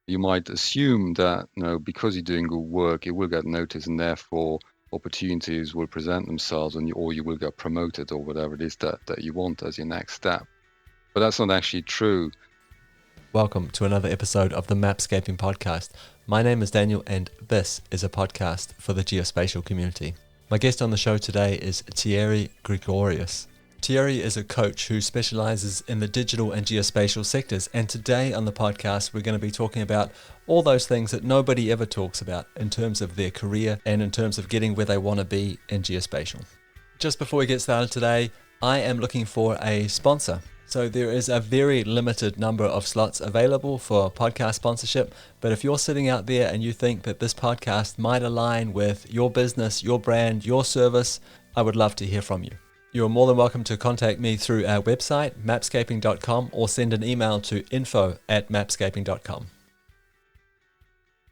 You might assume that, because you're doing good work, it will get noticed and therefore opportunities will present themselves or you will get promoted or whatever it is that you want as your next step. But that's not actually true. Welcome to another episode of the Mapscaping podcast. My name is Daniel and this is a podcast for the Geospatial community. My guest on the show today is Thierry Gregorius. Thierry is a coach who specializes in the digital and geospatial sectors, and today on the podcast we're going to be talking about all those things that nobody ever talks about in terms of their career and in terms of getting where they want to be in geospatial. Just before we get started today, I am looking for a sponsor. So there is a very limited number of slots available for podcast sponsorship, but if you're sitting out there and you think that this podcast might align with your business, your brand, your service, I would love to hear from you. You're more than welcome to contact me through our website, mapscaping.com, or send an email to info@mapscaping.com.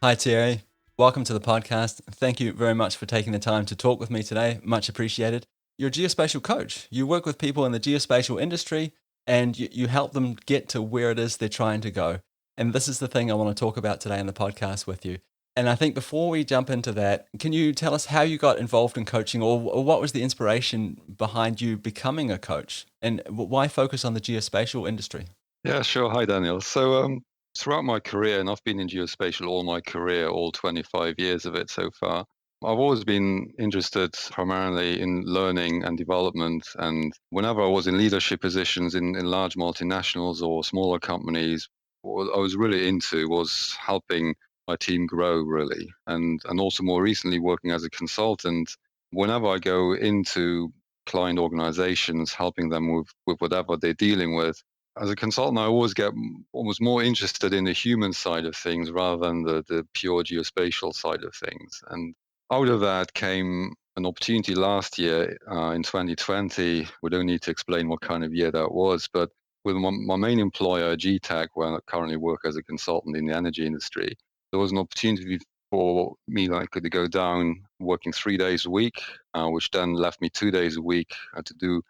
Hi Thierry, welcome to the podcast. Thank you very much for taking the time to talk with me today, much appreciated. You're a geospatial coach. You work with people in the geospatial industry and you help them get to where it is they're trying to go. And this is the thing I want to talk about today in the podcast with you. And I think before we jump into that, can you tell us how you got involved in coaching or what was the inspiration behind you becoming a coach and why focus on the geospatial industry? Yeah, sure. Hi, Daniel. So throughout my career, and I've been in geospatial all my career, all 25 years of it so far, I've always been interested primarily in learning and development. And whenever I was in leadership positions in large multinationals or smaller companies, what I was really into was helping my team grow, really. And also more recently, working as a consultant, whenever I go into client organizations, helping them with whatever they're dealing with, as a consultant, I always get almost more interested in the human side of things rather than the pure geospatial side of things. And out of that came an opportunity last year in 2020. We don't need to explain what kind of year that was, but with my main employer, GTAC, where I currently work as a consultant in the energy industry, there was an opportunity for me that I could go down working 3 days a week, which then left me 2 days a week to do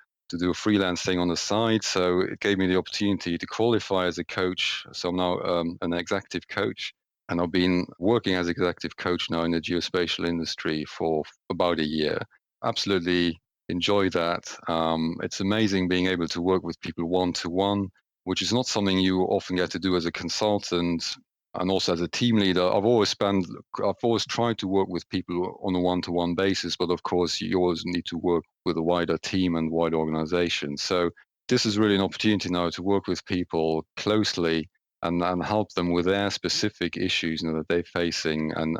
a freelance thing on the side. So it gave me the opportunity to qualify as a coach. So I'm now an executive coach, and I've been working as executive coach now in the geospatial industry for about a year. Absolutely enjoy that. It's amazing being able to work with people one-to-one, which is not something you often get to do as a consultant. And also as a team leader, I've always tried to work with people on a one-to-one basis, but of course you always need to work with a wider team and wider organization. So this is really an opportunity now to work with people closely and help them with their specific issues that they're facing and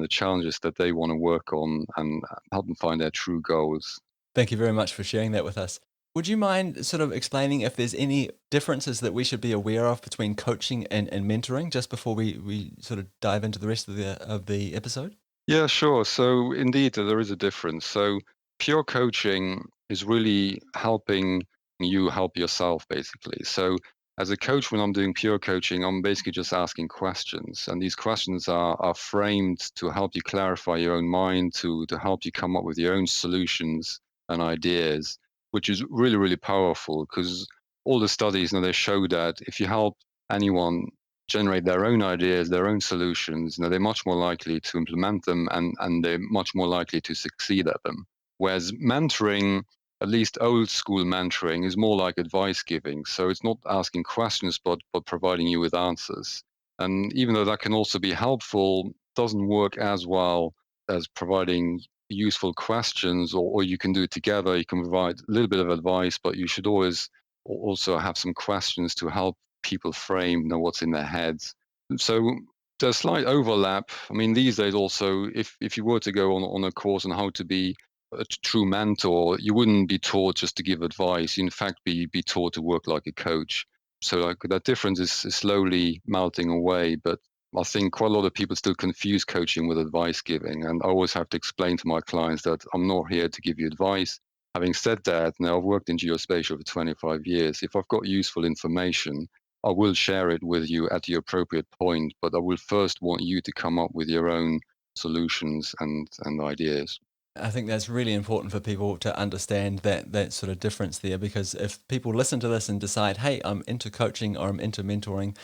the challenges that they want to work on and help them find their true goals. Thank you very much for sharing that with us. Would you mind sort of explaining if there's any differences that we should be aware of between coaching and mentoring just before we sort of dive into the rest of the episode? Yeah, sure. So indeed, there is a difference. So pure coaching is really helping you help yourself, basically. So as a coach, when I'm doing pure coaching, I'm basically just asking questions. And these questions are framed to help you clarify your own mind, to help you come up with your own solutions and ideas, which is really, really powerful because all the studies, they show that if you help anyone generate their own ideas, their own solutions, they're much more likely to implement them and they're much more likely to succeed at them. Whereas mentoring, at least old school mentoring, is more like advice giving. So it's not asking questions, but providing you with answers. And even though that can also be helpful, doesn't work as well as providing useful questions, or you can do it together. You can provide a little bit of advice, but you should always also have some questions to help people frame what's in their heads. So there's slight overlap. I mean, these days also, if you were to go on a course on how to be a true mentor, you wouldn't be taught just to give advice. You in fact be taught to work like a coach. So like that difference is slowly melting away. But I think quite a lot of people still confuse coaching with advice giving. And I always have to explain to my clients that I'm not here to give you advice. Having said that, now I've worked in geospatial for 25 years. If I've got useful information, I will share it with you at the appropriate point, but I will first want you to come up with your own solutions and ideas. I think that's really important for people to understand that sort of difference there, because if people listen to this and decide, hey, I'm into coaching or I'm into mentoring,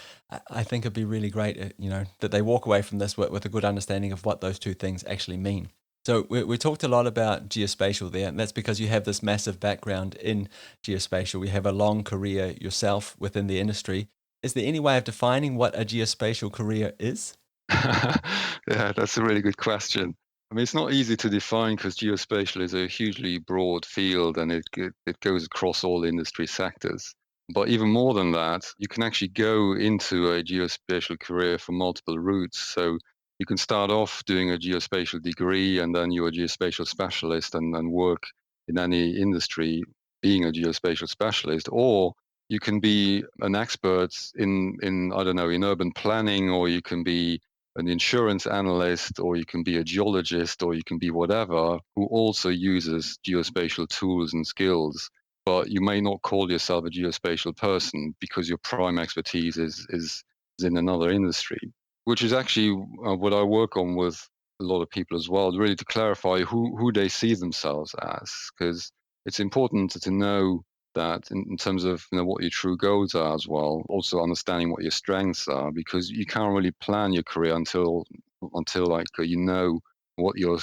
I think it'd be really great, that they walk away from this with a good understanding of what those two things actually mean. So we talked a lot about geospatial there, and that's because you have this massive background in geospatial. You have a long career yourself within the industry. Is there any way of defining what a geospatial career is? Yeah, that's a really good question. I mean, it's not easy to define because geospatial is a hugely broad field and it goes across all industry sectors. But even more than that, you can actually go into a geospatial career from multiple routes. So you can start off doing a geospatial degree and then you're a geospatial specialist and work in any industry being a geospatial specialist, or you can be an expert in I don't know, in urban planning, or you can be an insurance analyst, or you can be a geologist, or you can be whatever, who also uses geospatial tools and skills. But you may not call yourself a geospatial person because your prime expertise is in another industry, which is actually what I work on with a lot of people as well, really to clarify who they see themselves as, because it's important to know that in terms of what your true goals are as well, also understanding what your strengths are, because you can't really plan your career until like what your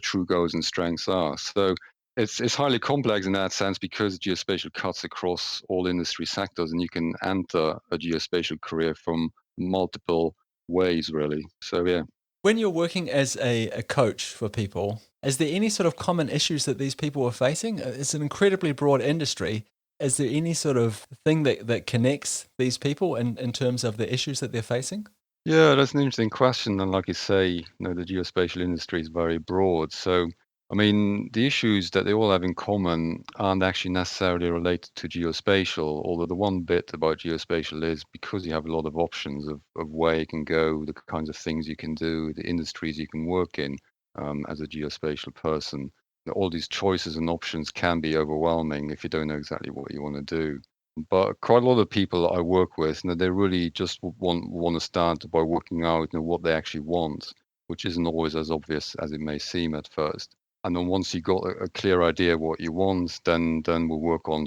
true goals and strengths are. So it's highly complex in that sense because geospatial cuts across all industry sectors, and you can enter a geospatial career from multiple ways, really. So yeah. When you're working as a coach for people, is there any sort of common issues that these people are facing? It's an incredibly broad industry. Is there any sort of thing that connects these people in terms of the issues that they're facing? Yeah, that's an interesting question. And like you say, the geospatial industry is very broad. So, I mean, the issues that they all have in common aren't actually necessarily related to geospatial, although the one bit about geospatial is because you have a lot of options of where you can go, the kinds of things you can do, the industries you can work in as a geospatial person. All these choices and options can be overwhelming if you don't know exactly what you want to do. But quite a lot of people I work with, they really just want to start by working out, what they actually want, which isn't always as obvious as it may seem at first. And then once you got a clear idea what you want, then we'll work on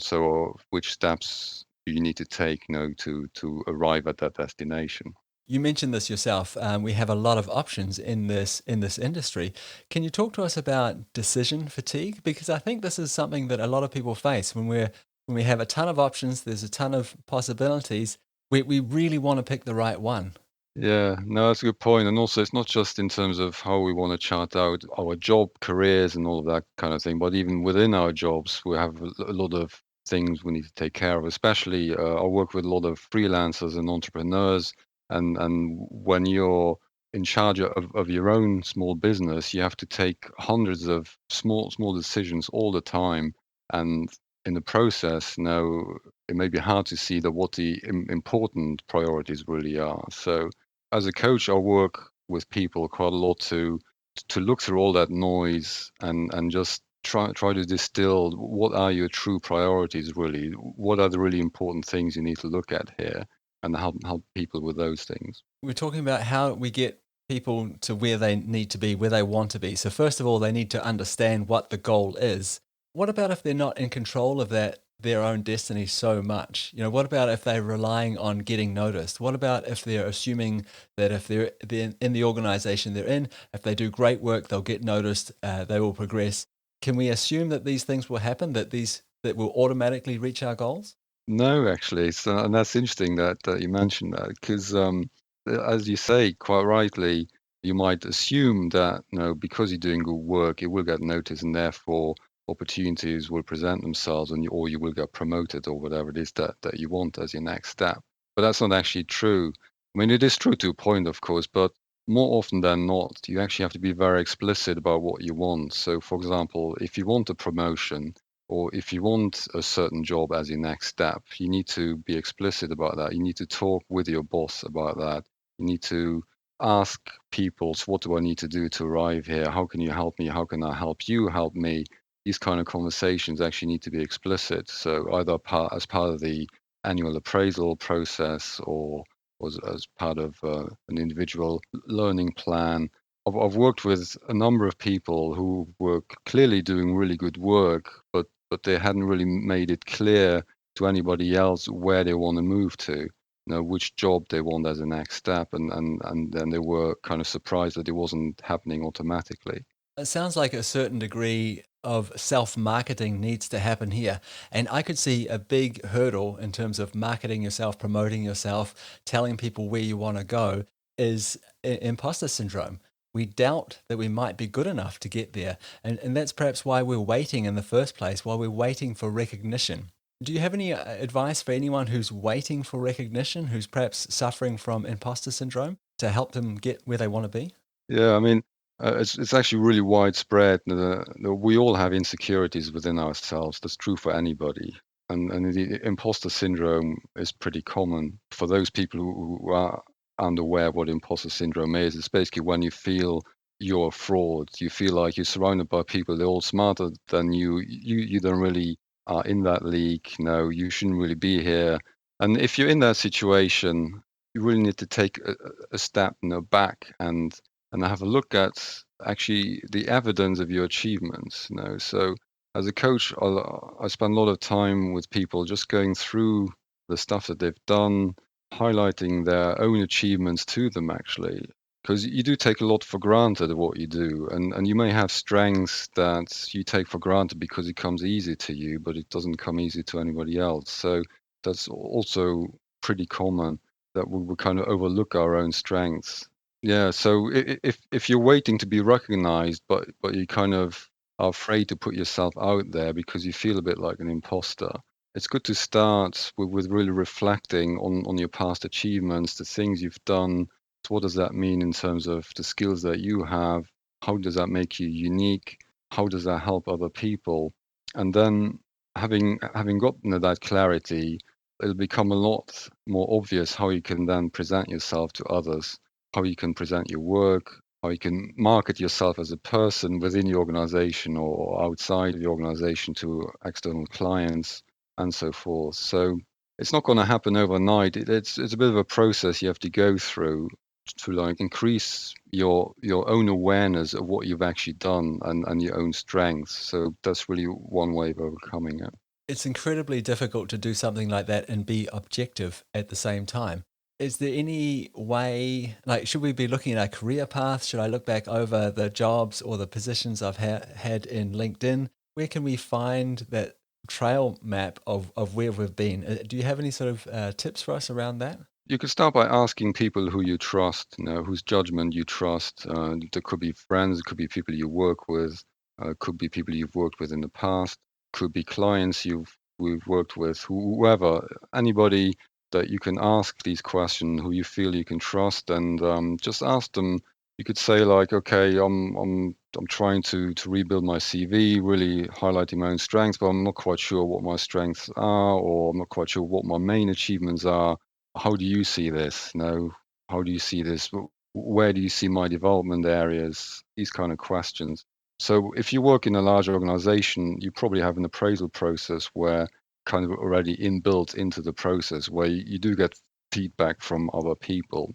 which steps do you need to take, to arrive at that destination. You mentioned this yourself. We have a lot of options in this industry. Can you talk to us about decision fatigue? Because I think this is something that a lot of people face when we have a ton of options. There's a ton of possibilities. We really want to pick the right one. Yeah, no, that's a good point. And also, it's not just in terms of how we want to chart out our job careers and all of that kind of thing, but even within our jobs, we have a lot of things we need to take care of. Especially, I work with a lot of freelancers and entrepreneurs, and when you're in charge of your own small business, you have to take hundreds of small decisions all the time, and in the process, it may be hard to see that what the important priorities really are. So as a coach, I work with people quite a lot to look through all that noise and just try to distill what are your true priorities really, what are the really important things you need to look at here, and help people with those things. We're talking about how we get people to where they need to be, where they want to be. So first of all, they need to understand what the goal is. What about if they're not in control of their own destiny so much? What about if they're relying on getting noticed? What about if they're assuming that if they're in the organization they're in, if they do great work, they'll get noticed, they will progress. Can we assume that these things will happen, that will automatically reach our goals? No, actually, and that's interesting that you mentioned that because, as you say quite rightly, you might assume that because you're doing good work, it will get noticed, and therefore opportunities will present themselves, or you will get promoted, or whatever it is that you want as your next step. But that's not actually true. I mean, it is true to a point, of course, but more often than not, you actually have to be very explicit about what you want. So, for example, if you want a promotion, or if you want a certain job as your next step, you need to be explicit about that. You need to talk with your boss about that. You need to ask people, so what do I need to do to arrive here? How can you help me? How can I help you help me? These kind of conversations actually need to be explicit. So either as part of the annual appraisal process, or as part of an individual learning plan, I've worked with a number of people who were clearly doing really good work, but they hadn't really made it clear to anybody else where they want to move to, which job they want as a next step, and then they were kind of surprised that it wasn't happening automatically. It sounds like a certain degree of self-marketing needs to happen here. And I could see a big hurdle in terms of marketing yourself, promoting yourself, telling people where you want to go is imposter syndrome. We doubt that we might be good enough to get there. And that's perhaps why we're waiting in the first place, while we're waiting for recognition. Do you have any advice for anyone who's waiting for recognition, who's perhaps suffering from imposter syndrome, to help them get where they want to be? Yeah, I mean, it's actually really widespread. We all have insecurities within ourselves. That's true for anybody. And the imposter syndrome is pretty common for those people who are unaware what imposter syndrome is. It's basically when you feel you're a fraud. You feel like you're surrounded by people, they're all smarter than you. You don't really are in that league. No, you shouldn't really be here. And if you're in that situation, you really need to take a step, back and have a look at actually the evidence of your achievements. So as a coach, I spend a lot of time with people just going through the stuff that they've done, highlighting their own achievements to them actually, because you do take a lot for granted of what you do, and you may have strengths that you take for granted because it comes easy to you, but it doesn't come easy to anybody else. So that's also pretty common that we kind of overlook our own strengths. Yeah, so if you're waiting to be recognized, but you kind of are afraid to put yourself out there because you feel a bit like an imposter, it's good to start with really reflecting on your past achievements, the things you've done. So what does that mean in terms of the skills that you have? How does that make you unique? How does that help other people? And then having gotten that clarity, it'll become a lot more obvious how you can then present yourself to others, how you can present your work, how you can market yourself as a person within the organization or outside of the organization to external clients and so forth. So it's not going to happen overnight. It's a bit of a process you have to go through to like increase your own awareness of what you've actually done and your own strengths. So that's really one way of overcoming it. It's incredibly difficult to do something like that and be objective at the same time. Is there any way, like, should we be looking at our career path? Should I look back over the jobs or the positions I've had in LinkedIn? Where can we find that trail map of where we've been? Do you have any sort of tips for us around that? You could start by asking people who you trust, whose judgment you trust. There could be friends, it could be people you work with, could be people you've worked with in the past, could be clients we've worked with, whoever, anybody that you can ask these questions, who you feel you can trust, and just ask them. You could say like, okay, I'm trying to rebuild my CV, really highlighting my own strengths, but I'm not quite sure what my strengths are, or I'm not quite sure what my main achievements are. How do you see this? How do you see this? Where do you see my development areas? These kind of questions. So if you work in a large organization, you probably have an appraisal process where kind of already inbuilt into the process where you do get feedback from other people.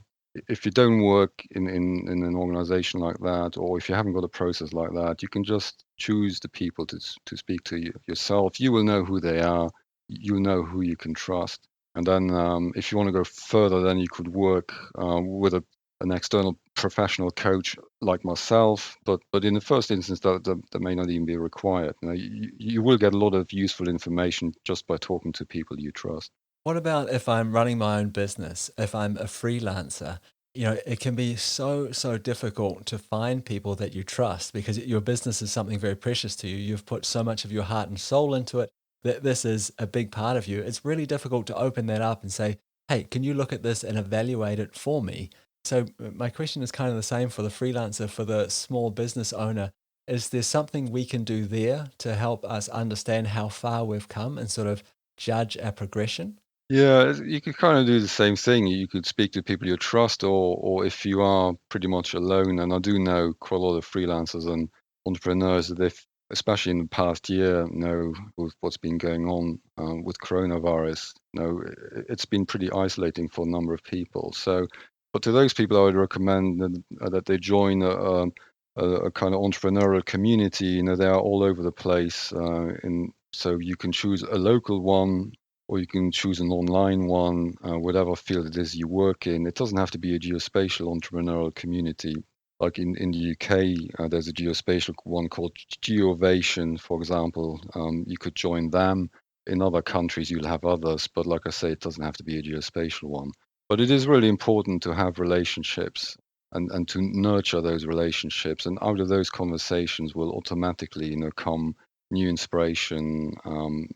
If you don't work in an organization like that, or if you haven't got a process like that, you can just choose the people to speak to yourself. You will know who they are. You'll know who you can trust. And then, if you want to go further, then you could work with an external professional coach like myself. But in the first instance, that may not even be required. You will get a lot of useful information just by talking to people you trust. What about if I'm running my own business, if I'm a freelancer? It can be so difficult to find people that you trust because your business is something very precious to you. You've put so much of your heart and soul into it that this is a big part of you. It's really difficult to open that up and say, hey, can you look at this and evaluate it for me? So my question is kind of the same for the freelancer, for the small business owner. Is there something we can do there to help us understand how far we've come and sort of judge our progression? Yeah, you could kind of do the same thing. You could speak to people you trust, or if you are pretty much alone, and I do know quite a lot of freelancers and entrepreneurs that they've, especially in the past year, with what's been going on with coronavirus, it's been pretty isolating for a number of people. So But to those people, I would recommend that they join a kind of entrepreneurial community. They are all over the place. So you can choose a local one, or you can choose an online one, whatever field it is you work in. It doesn't have to be a geospatial entrepreneurial community. Like in the UK, there's a geospatial one called Geovation, for example. You could join them. In other countries, you'll have others, but like I say, it doesn't have to be a geospatial one. But it is really important to have relationships and to nurture those relationships. And out of those conversations will automatically, come new inspiration.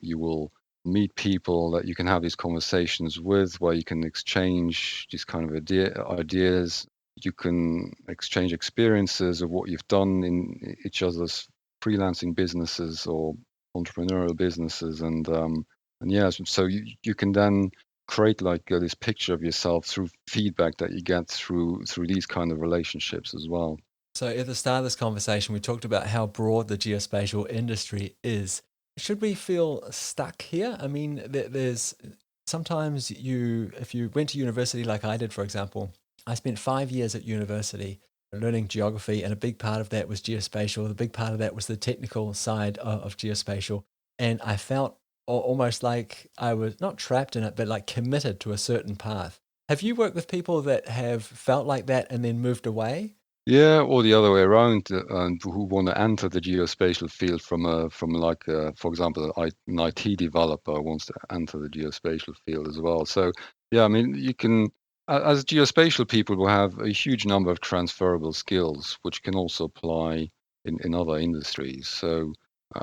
You will meet people that you can have these conversations with, where you can exchange these kind of ideas. You can exchange experiences of what you've done in each other's freelancing businesses or entrepreneurial businesses, and yeah, so you can then create like this picture of yourself through feedback that you get through these kind of relationships as well. So at the start of this conversation, we talked about how broad the geospatial industry is. Should we feel stuck here? I mean, there's sometimes if you went to university like I did, for example, I spent 5 years at university learning geography, and a big part of that was geospatial. The big part of that was the technical side of geospatial. And I felt almost like I was not trapped in it, but like committed to a certain path. Have you worked with people that have felt like that and then moved away? Yeah, or the other way around, and who want to enter the geospatial field from like for example, an IT developer wants to enter the geospatial field as well. So yeah, I mean, you can as geospatial people will have a huge number of transferable skills, which can also apply in other industries. So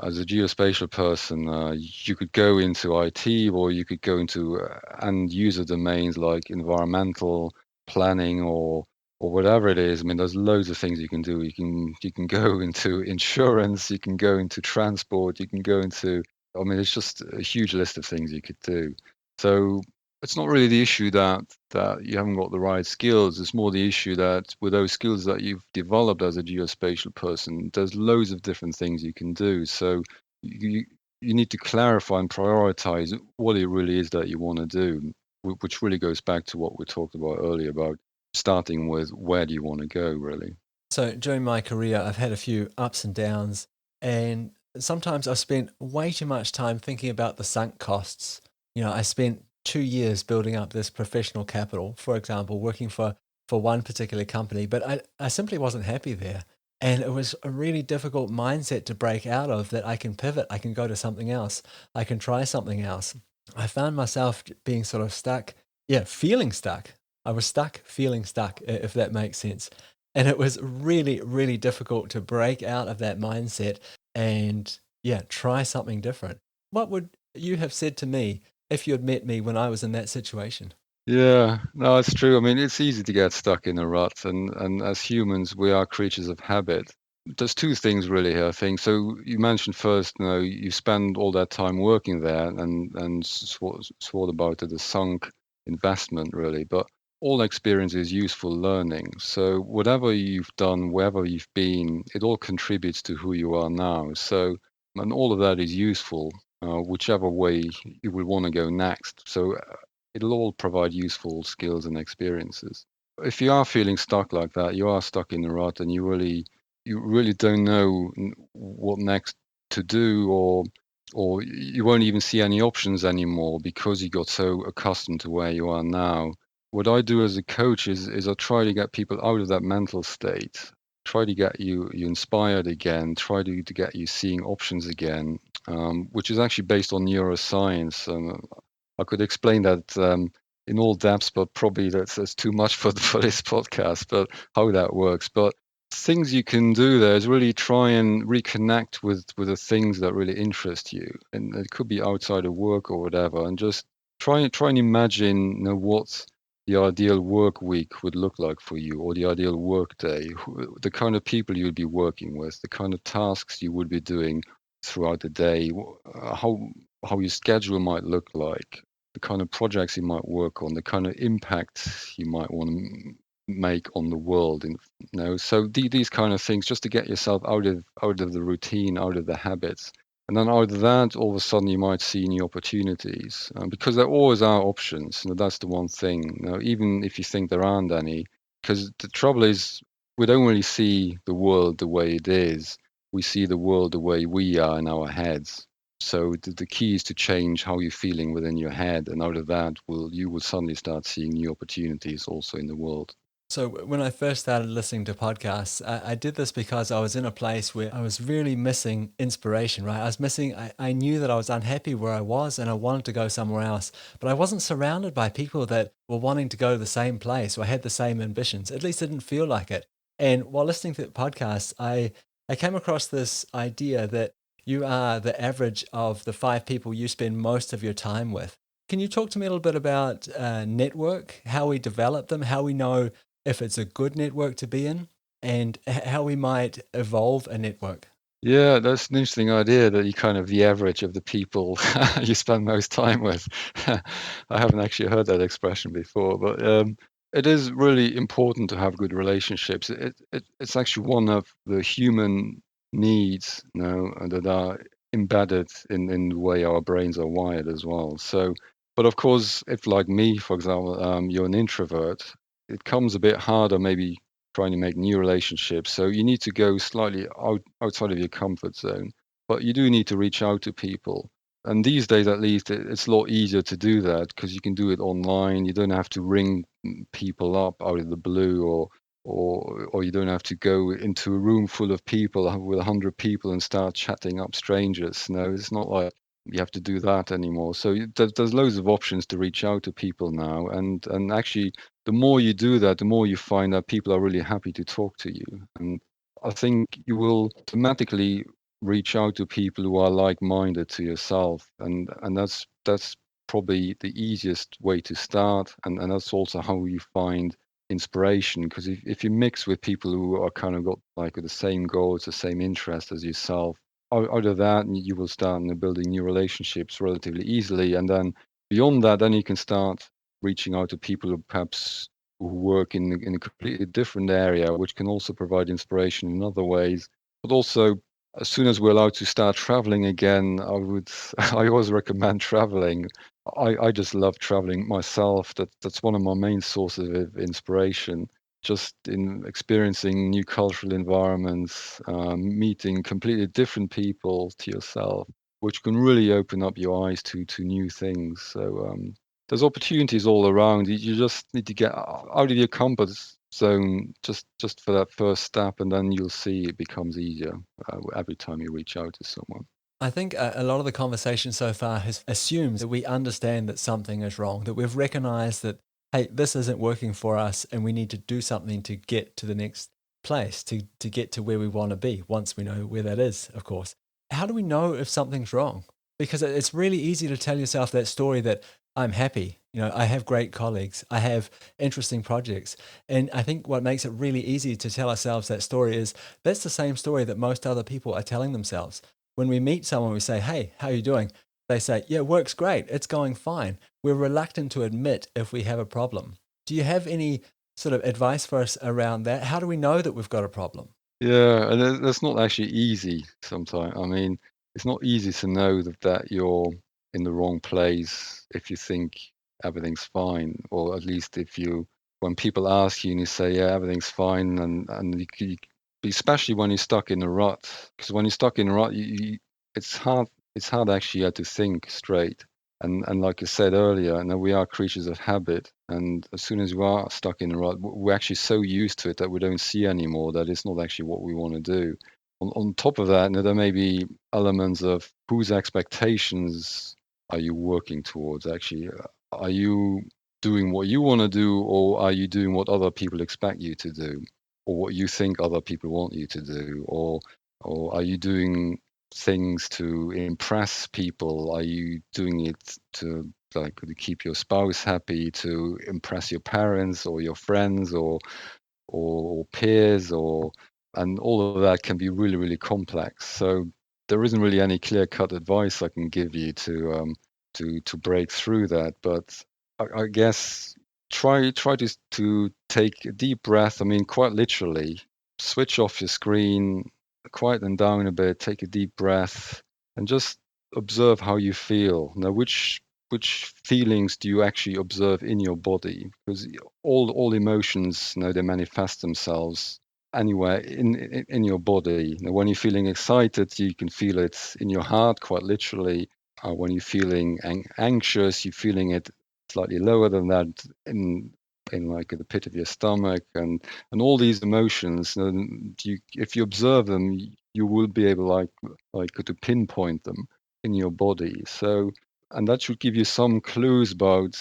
as a geospatial person, you could go into IT, or you could go into end user domains like environmental planning or whatever it is. I mean, there's loads of things you can do. You can go into insurance, you can go into transport, you can go into. I mean, it's just a huge list of things you could do. So it's not really the issue that you haven't got the right skills. It's more the issue that with those skills that you've developed as a geospatial person, there's loads of different things you can do. So you you need to clarify and prioritize what it really is that you want to do, which really goes back to what we talked about earlier about starting with where do you want to go, really. So during my career, I've had a few ups and downs, and sometimes I've spent way too much time thinking about the sunk costs. I spent 2 years building up this professional capital, for example, working for one particular company, but I simply wasn't happy there. And it was a really difficult mindset to break out of, that I can pivot, I can go to something else, I can try something else. I found myself being sort of stuck, yeah, feeling stuck. I was stuck, feeling stuck, if that makes sense. And it was really, really difficult to break out of that mindset and, yeah, try something different. What would you have said to me if you had met me when I was in that situation? Yeah, no, it's true. I mean, it's easy to get stuck in a rut, and as humans, we are creatures of habit. There's two things really here, I think. So you mentioned first, you spend all that time working there and swore about it as sunk investment, really. But all experience is useful learning. So whatever you've done, wherever you've been, it all contributes to who you are now. So, and all of that is useful, whichever way you will want to go next. So it'll all provide useful skills and experiences. If you are feeling stuck like that, you are stuck in the rut, and you really don't know what next to do, or you won't even see any options anymore because you got so accustomed to where you are now. What I do as a coach is I try to get people out of that mental state, try to get you inspired again, try to get you seeing options again, which is actually based on neuroscience. And I could explain that in all depths, but probably that's too much for this podcast. But how that works, but things you can do there is really try and reconnect with the things that really interest you, and it could be outside of work or whatever, and just try and imagine, what the ideal work week would look like for you, or the ideal work day, the kind of people you'd be working with, the kind of tasks you would be doing throughout the day, how your schedule might look like, the kind of projects you might work on, the kind of impact you might want to make on the world. So these kind of things, just to get yourself out of the routine, out of the habits, And then out of that, all of a sudden, you might see new opportunities because there always are options. That's the one thing. Even if you think there aren't any, because the trouble is, we don't really see the world the way it is. We see the world the way we are in our heads. So the key is to change how you're feeling within your head, and out of that, you will suddenly start seeing new opportunities also in the world. So when I first started listening to podcasts, I did this because I was in a place where I was really missing inspiration, right? I knew that I was unhappy where I was and I wanted to go somewhere else, but I wasn't surrounded by people that were wanting to go to the same place or had the same ambitions. At least it didn't feel like it. And while listening to podcasts, I came across this idea that you are the average of the 5 people you spend most of your time with. Can you talk to me a little bit about network, how we develop them, how we know if it's a good network to be in, and how we might evolve a network? Yeah, that's an interesting idea that you're kind of the average of the people you spend most time with. I haven't actually heard that expression before, but it is really important to have good relationships. It's actually one of the human needs, that are embedded in the way our brains are wired as well. So, but of course, if like me, for example, you're an introvert, it comes a bit harder maybe trying to make new relationships. So you need to go slightly outside of your comfort zone, but you do need to reach out to people. And these days, at least, it's a lot easier to do that because you can do it online. You don't have to ring people up out of the blue, or you don't have to go into a room full of people with 100 people and start chatting up strangers. No, it's not like you have to do that anymore. So there's loads of options to reach out to people now, and actually the more you do that, the more you find that people are really happy to talk to you. And I think you will automatically reach out to people who are like-minded to yourself, and that's probably the easiest way to start, and that's also how you find inspiration. Because if you mix with people who are kind of got like the same goals, the same interests as yourself, out of that you will start building new relationships relatively easily, and then beyond that, then you can start reaching out to people who perhaps who work in a completely different area, which can also provide inspiration in other ways. But also, as soon as we're allowed to start traveling again, I always recommend traveling. I just love traveling myself. That's one of my main sources of inspiration. Just in experiencing new cultural environments, meeting completely different people to yourself, which can really open up your eyes to new things. So there's opportunities all around. You just need to get out of your comfort zone just for that first step, and then you'll see it becomes easier every time you reach out to someone. I think a lot of the conversation so far has assumed that we understand that something is wrong, that we've recognized that, hey, this isn't working for us and we need to do something to get to the next place, to get to where we want to be once we know where that is, of course. How do we know if something's wrong? Because it's really easy to tell yourself that story that I'm happy, I have great colleagues, I have interesting projects. And I think what makes it really easy to tell ourselves that story is that's the same story that most other people are telling themselves. When we meet someone, we say, hey, how are you doing? They say, yeah, work's great. It's going fine. We're reluctant to admit if we have a problem. Do you have any sort of advice for us around that? How do we know that we've got a problem? Yeah, and that's not actually easy sometimes. I mean, it's not easy to know that you're in the wrong place if you think everything's fine, or at least when people ask you and you say, yeah, everything's fine, and especially when you're stuck in a rut, because when you're stuck in a rut, it's hard actually to think straight. And like I said earlier, we are creatures of habit, and as soon as we are stuck in a rut, we're actually so used to it that we don't see anymore that it's not actually what we want to do. On top of that, there may be elements of whose expectations are you working towards actually? Are you doing what you want to do, or are you doing what other people expect you to do, or what you think other people want you to do, or are you doing things to impress people? Are you doing it to keep your spouse happy, to impress your parents or your friends or peers, and all of that can be really, really complex. So there isn't really any clear-cut advice I can give you to break through that. But I guess try to take a deep breath. I mean, quite literally, switch off your screen, quiet them down a bit, take a deep breath, and just observe how you feel. Now, which feelings do you actually observe in your body? Because all emotions, they manifest themselves anywhere in your body. When you're feeling excited, you can feel it in your heart, quite literally. When you're feeling anxious, you're feeling it slightly lower than that in like the pit of your stomach, and all these emotions. If you observe them, you will be able like to pinpoint them in your body. So, and that should give you some clues about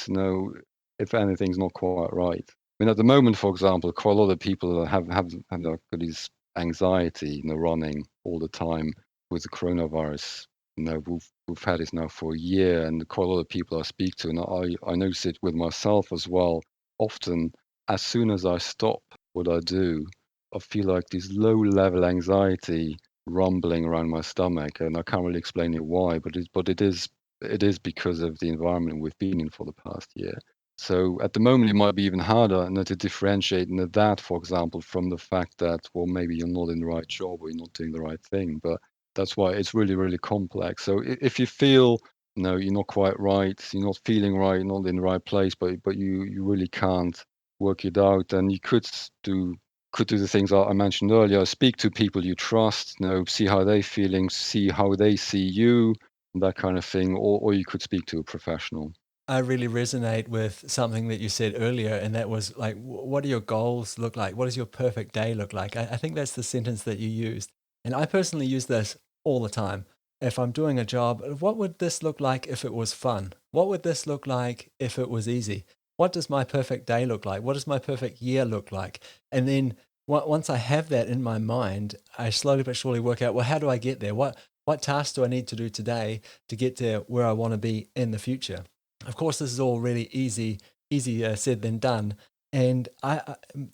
if anything's not quite right. I mean, at the moment, for example, quite a lot of people have like this anxiety, running all the time with the coronavirus. We've had it now for a year, and quite a lot of people I speak to, and I notice it with myself as well. Often, as soon as I stop what I do, I feel like this low-level anxiety rumbling around my stomach, and I can't really explain it why, but it is because of the environment we've been in for the past year. So at the moment, it might be even harder to differentiate that, for example, from the fact that, well, maybe you're not in the right job or you're not doing the right thing. But that's why it's really, really complex. So if you feel, you're not quite right, you're not feeling right, you're not in the right place, but you really can't work it out, then you could do the things I mentioned earlier. Speak to people you trust, see how they're feeling, see how they see you, that kind of thing. Or you could speak to a professional. I really resonate with something that you said earlier, and that was like, what do your goals look like? What does your perfect day look like? I think that's the sentence that you used. And I personally use this all the time. If I'm doing a job, what would this look like if it was fun? What would this look like if it was easy? What does my perfect day look like? What does my perfect year look like? And then once I have that in my mind, I slowly but surely work out, well, how do I get there? What tasks do I need to do today to get to where I want to be in the future? Of course, this is all really easier said than done. And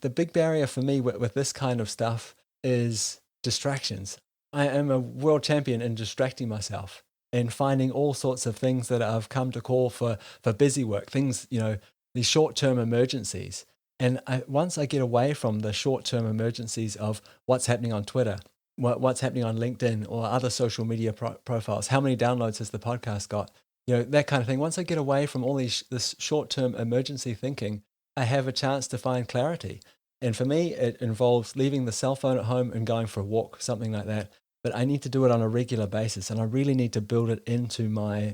the big barrier for me with this kind of stuff is distractions. I am a world champion in distracting myself and finding all sorts of things that I've come to call for busy work, things, these short-term emergencies. And once I get away from the short-term emergencies of what's happening on Twitter, what's happening on LinkedIn or other social media profiles, how many downloads has the podcast got, that kind of thing. Once I get away from all this short-term emergency thinking, I have a chance to find clarity. And for me, it involves leaving the cell phone at home and going for a walk, something like that. But I need to do it on a regular basis, and I really need to build it into my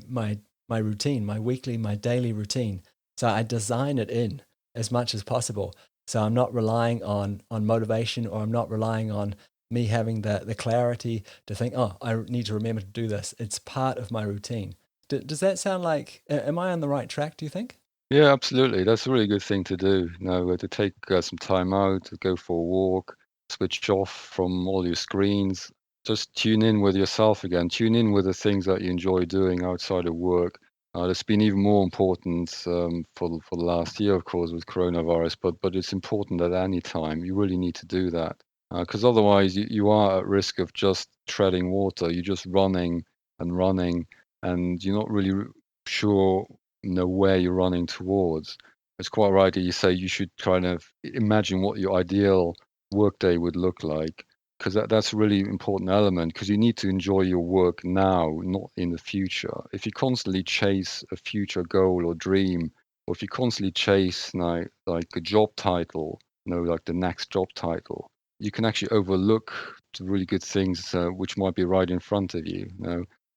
routine, my weekly, my daily routine. So I design it in as much as possible. So I'm not relying on motivation, or I'm not relying on me having the clarity to think, oh, I need to remember to do this. It's part of my routine. Does that sound like, am I on the right track, do you think? Yeah, absolutely. That's a really good thing to do. To take some time out, to go for a walk, switch off from all your screens, just tune in with yourself again. Tune in with the things that you enjoy doing outside of work. That's been even more important for the last year, of course, with coronavirus. But it's important at any time. You really need to do that because otherwise you are at risk of just treading water. You're just running, and you're not really sure know where you're running towards. It's quite right that you say you should kind of imagine what your ideal workday would look like, because that's a really important element, because you need to enjoy your work now, not in the future. If you constantly chase a future goal or dream, or if you constantly chase like a job title, like the next job title, you can actually overlook the really good things which might be right in front of you.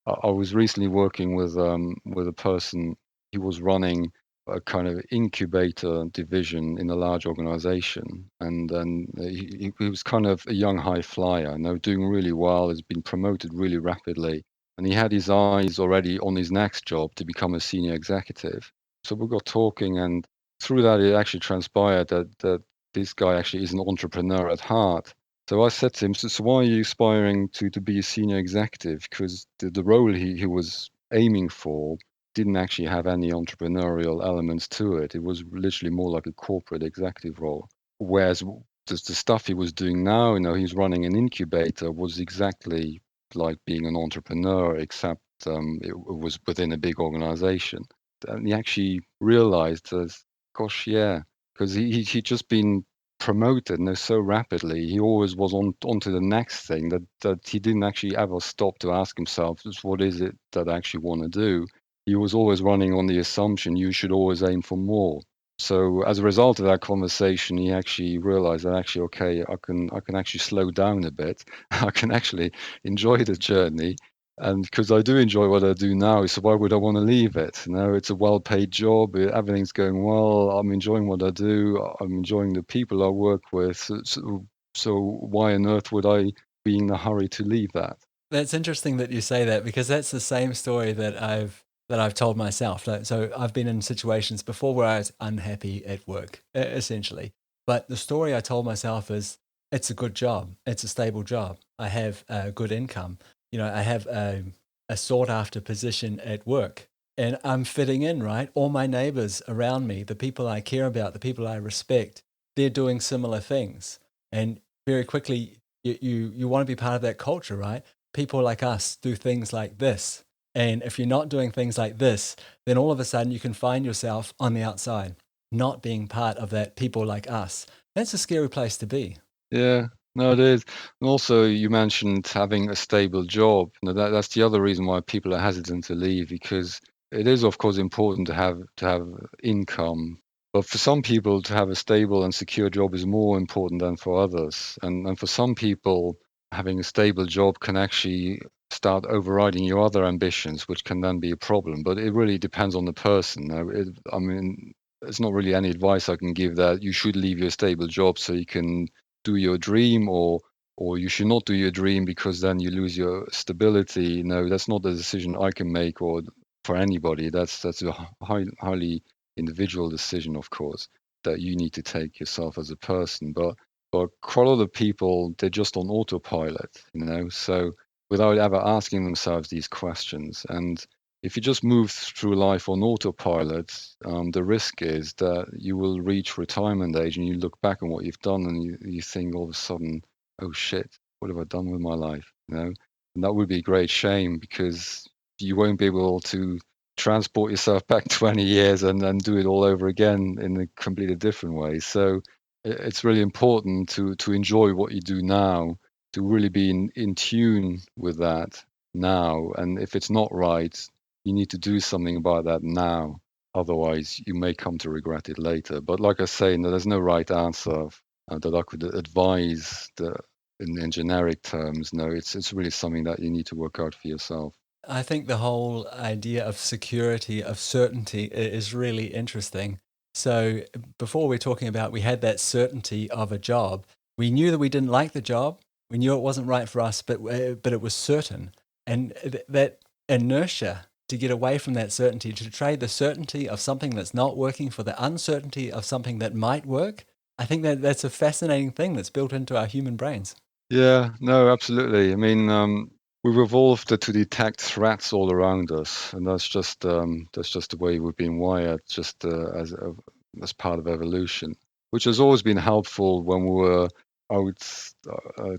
I was recently working with a person. He was running a kind of incubator division in a large organization, and then he was kind of a young high flyer, doing really well. Has been promoted really rapidly, and he had his eyes already on his next job to become a senior executive. So we got talking, and through that, it actually transpired that this guy actually is an entrepreneur at heart. So I said to him, so why are you aspiring to be a senior executive? Because the role he was aiming for didn't actually have any entrepreneurial elements to it. It was literally more like a corporate executive role. Whereas the stuff he was doing now, he's running an incubator, was exactly like being an entrepreneur, except it was within a big organization. And he actually realized, gosh, yeah, because he'd just been promoted, so rapidly. He always was on to the next thing, that he didn't actually ever stop to ask himself, what is it that I actually want to do? He was always running on the assumption you should always aim for more. So as a result of that conversation, he actually realized that actually, okay, I can actually slow down a bit. I can actually enjoy the journey. And because I do enjoy what I do now, so why would I want to leave it? It's a well-paid job. Everything's going well. I'm enjoying what I do. I'm enjoying the people I work with. So why on earth would I be in a hurry to leave that? That's interesting that you say that, because that's the same story that I've told myself. So I've been in situations before where I was unhappy at work, essentially. But the story I told myself is, it's a good job. It's a stable job. I have a good income. I have a sought after position at work, and I'm fitting in, right? All my neighbors around me, the people I care about, the people I respect, they're doing similar things. And very quickly, you want to be part of that culture, right? People like us do things like this. And if you're not doing things like this, then all of a sudden you can find yourself on the outside, not being part of that people like us. That's a scary place to be. Yeah, no, it is. And also, you mentioned having a stable job. That's the other reason why people are hesitant to leave, because it is, of course, important to have income. But for some people, to have a stable and secure job is more important than for others. And for some people, having a stable job can actually start overriding your other ambitions, which can then be a problem. But it really depends on the person. I mean, there's not really any advice I can give that you should leave your stable job so you can do your dream, or you should not do your dream because then you lose your stability. No, that's not a decision I can make, or for anybody. That's a highly individual decision, of course, that you need to take yourself as a person. But quite a lot of people, they're just on autopilot. So without ever asking themselves these questions. And if you just move through life on autopilot, the risk is that you will reach retirement age and you look back on what you've done, and you think all of a sudden, oh shit, what have I done with my life? And that would be a great shame, because you won't be able to transport yourself back 20 years and do it all over again in a completely different way. So it's really important to enjoy what you do now, to really be in tune with that now. And if it's not right, you need to do something about that now. Otherwise, you may come to regret it later. But like I say, there's no right answer that I could advise in generic terms. No, it's really something that you need to work out for yourself. I think the whole idea of security, of certainty, is really interesting. So before we're talking about, we had that certainty of a job. We knew that we didn't like the job. We knew it wasn't right for us, but it was certain. And that inertia to get away from that certainty, to trade the certainty of something that's not working for the uncertainty of something that might work, I think that's a fascinating thing that's built into our human brains. Yeah, no, absolutely. I mean, we've evolved to detect threats all around us, and that's just the way we've been wired, just as part of evolution, which has always been helpful when we were out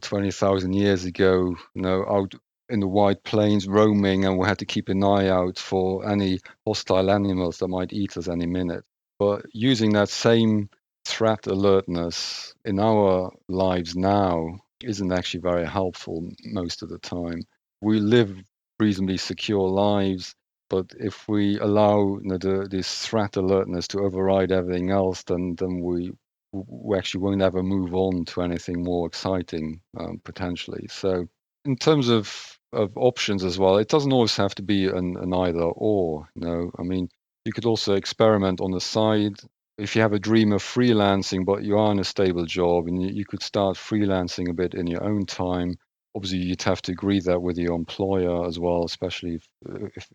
20,000 years ago, out in the wide plains roaming, and we had to keep an eye out for any hostile animals that might eat us any minute. But using that same threat alertness in our lives now isn't actually very helpful most of the time. We live reasonably secure lives, but if we allow this threat alertness to override everything else, then we actually won't ever move on to anything more exciting, potentially. So in terms of options as well, it doesn't always have to be an either or. I mean, you could also experiment on the side. If you have a dream of freelancing, but you are in a stable job, and you could start freelancing a bit in your own time. Obviously, you'd have to agree that with your employer as well, especially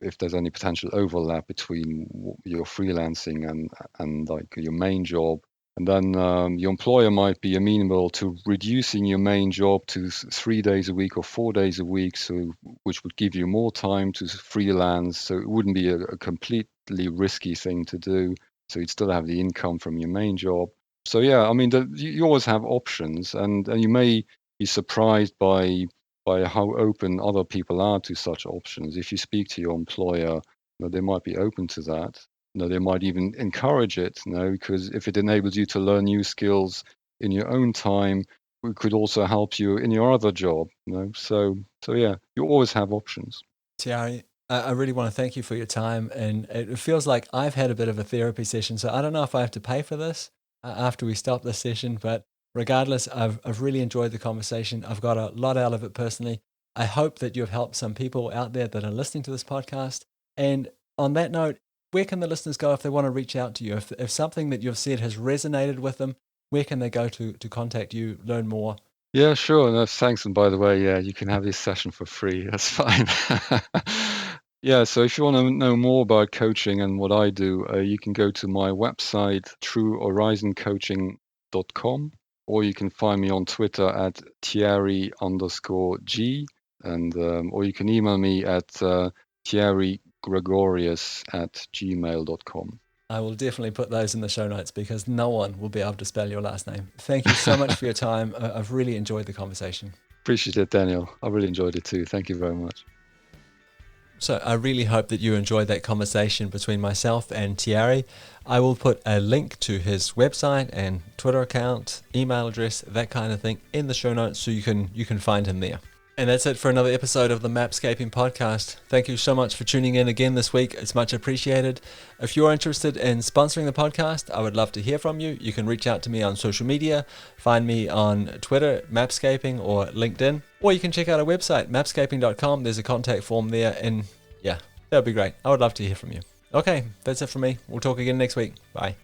if there's any potential overlap between your freelancing and like your main job. And then your employer might be amenable to reducing your main job to 3 days a week or 4 days a week, so which would give you more time to freelance. So it wouldn't be a completely risky thing to do. So you'd still have the income from your main job. So yeah, I mean, you always have options, and you may be surprised by how open other people are to such options. If you speak to your employer, they might be open to that. They might even encourage it, because if it enables you to learn new skills in your own time. We could also help you in your other job. So yeah, you always have options. Thierry, I really want to thank you for your time, and it feels like I've had a bit of a therapy session, so I don't know if I have to pay for this after we stop this session, but regardless, I've really enjoyed the conversation. I've got a lot out of it personally. I hope that you've helped some people out there that are listening to this podcast. And on that note, where can the listeners go if they want to reach out to you? If something that you've said has resonated with them, where can they go to contact you, learn more? Yeah, sure. No, thanks. And by the way, yeah, you can have this session for free. That's fine. Yeah, so if you want to know more about coaching and what I do, you can go to my website, truehorizoncoaching.com, or you can find me on Twitter at Thierry_G, and or you can email me at thierrygregorius@gmail.com. I will definitely put those in the show notes because no one will be able to spell your last name. Thank you so much for your time. I've really enjoyed the conversation. Appreciate it, Daniel. I really enjoyed it too. Thank you very much. So I really hope that you enjoyed that conversation between myself and Thierry. I will put a link to his website and Twitter account, email address, that kind of thing in the show notes so you can find him there. And that's it for another episode of the Mapscaping podcast. Thank you so much for tuning in again this week. It's much appreciated. If you're interested in sponsoring the podcast, I would love to hear from you. You can reach out to me on social media. Find me on Twitter, Mapscaping, or LinkedIn. Or you can check out our website, mapscaping.com. There's a contact form there. And yeah, that would be great. I would love to hear from you. Okay, that's it from me. We'll talk again next week. Bye.